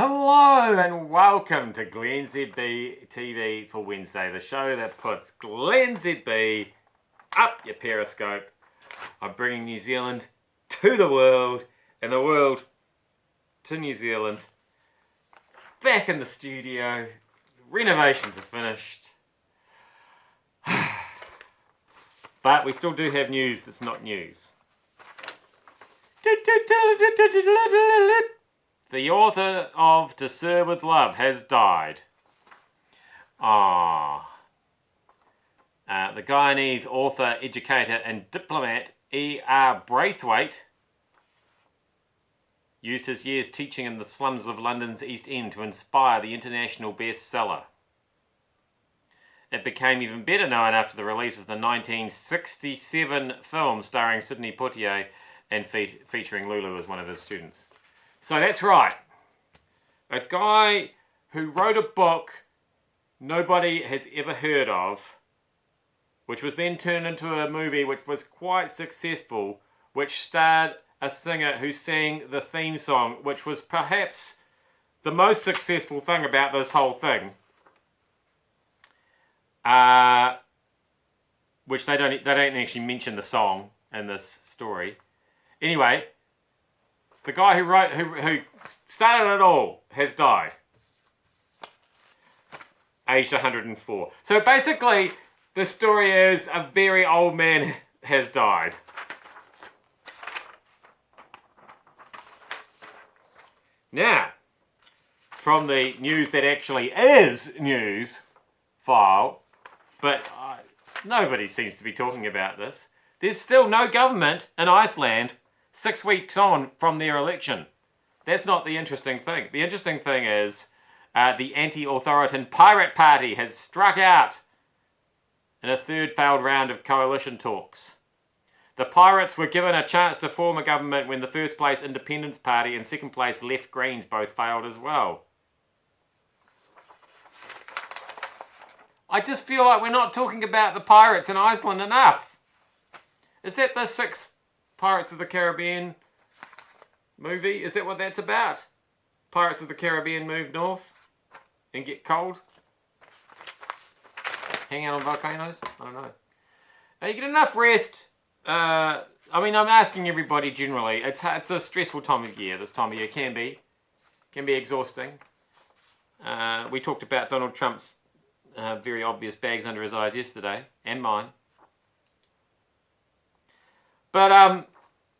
Hello and welcome to glennzb TV for Wednesday, the show that puts glennzb up your Periscope. I'm bringing New Zealand to the world and the world to New Zealand. Back in the studio, renovations are finished. But we still do have news that's not news. The author of To Sir With Love has died. The Guyanese author, educator and diplomat E.R. Braithwaite used his years teaching in the slums of London's East End to inspire the international bestseller. It became even better known after the release of the 1967 film starring Sidney Poitier and featuring Lulu as one of his students. So that's right. A guy who wrote a book nobody has ever heard of, which was then turned into a movie which was quite successful, which starred a singer who sang the theme song, which was perhaps the most successful thing about this whole thing. Which they don't actually mention the song in this story. Anyway, the guy who started it all has died, aged 104. So basically, the story is a very old man has died. Now, from the news that actually is news file, but nobody seems to be talking about this. There's still no government in Iceland 6 weeks on from their election. That's not the interesting thing. The interesting thing is the anti-authoritarian Pirate Party has struck out in a third failed round of coalition talks. The Pirates were given a chance to form a government when the first place Independence Party and second place Left Greens both failed as well. I just feel like we're not talking about the pirates in Iceland enough. Is that the sixth Pirates of the Caribbean movie? Is that what that's about? Pirates of the Caribbean move north and get cold? Hang out on volcanoes? I don't know. You get enough rest. I'm asking everybody generally. It's a stressful time of year. This time of year can be exhausting. We talked about Donald Trump's very obvious bags under his eyes yesterday, and mine. But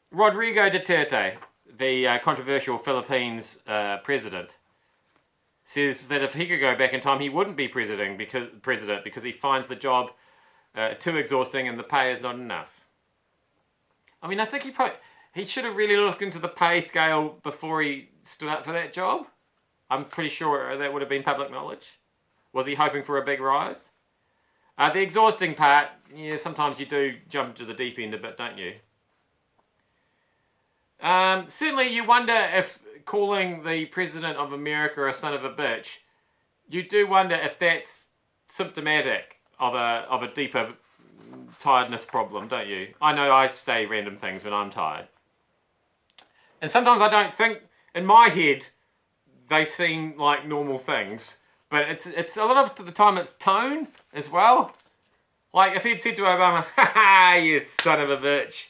Rodrigo Duterte, the controversial Philippines president, says that if he could go back in time, he wouldn't be president because he finds the job too exhausting and the pay is not enough. I mean, I think he should have really looked into the pay scale before he stood up for that job. I'm pretty sure that would have been public knowledge. Was he hoping for a big rise? The exhausting part, yeah, sometimes you do jump into the deep end a bit, don't you? Certainly you wonder if calling the President of America a son of a bitch, you do wonder if that's symptomatic of a deeper tiredness problem, don't you? I know I say random things when I'm tired. And sometimes I don't think, in my head, they seem like normal things. But it's a lot of the time it's tone as well. Like if he'd said to Obama, "Ha ha, you son of a bitch,"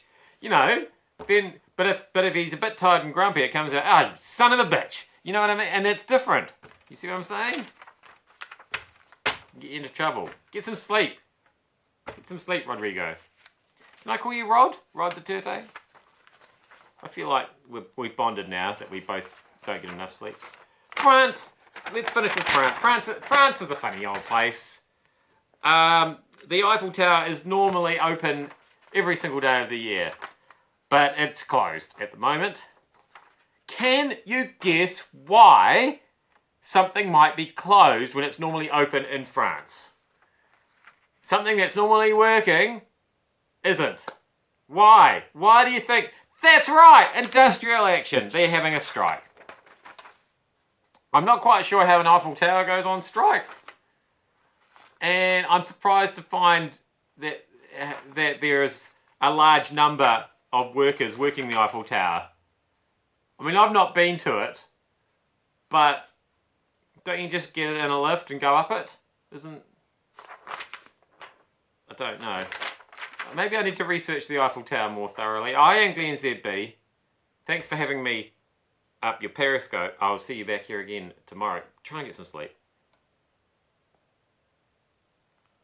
then but if he's a bit tired and grumpy, it comes out, "Ah, son of a bitch." You know what I mean? And that's different. You see what I'm saying? Get you into trouble. Get some sleep. Get some sleep, Rodrigo. Can I call you Rod? Rod Duterte? I feel like we've bonded now that we both don't get enough sleep. France. Let's finish with France. France is a funny old place. The Eiffel Tower is normally open every single day of the year, but it's closed at the moment. Can you guess why something might be closed when it's normally open in France? Something that's normally working isn't. Why? Why do you think? That's right, industrial action. They're having a strike. I'm not quite sure how an Eiffel Tower goes on strike. And I'm surprised to find that there's a large number of workers working the Eiffel Tower. I mean, I've not been to it, But don't you just get it in a lift and go up it? Isn't... I don't know. Maybe I need to research the Eiffel Tower more thoroughly. I am glennzb. Thanks for having me up your Periscope. I'll see you back here again tomorrow. Try and get some sleep.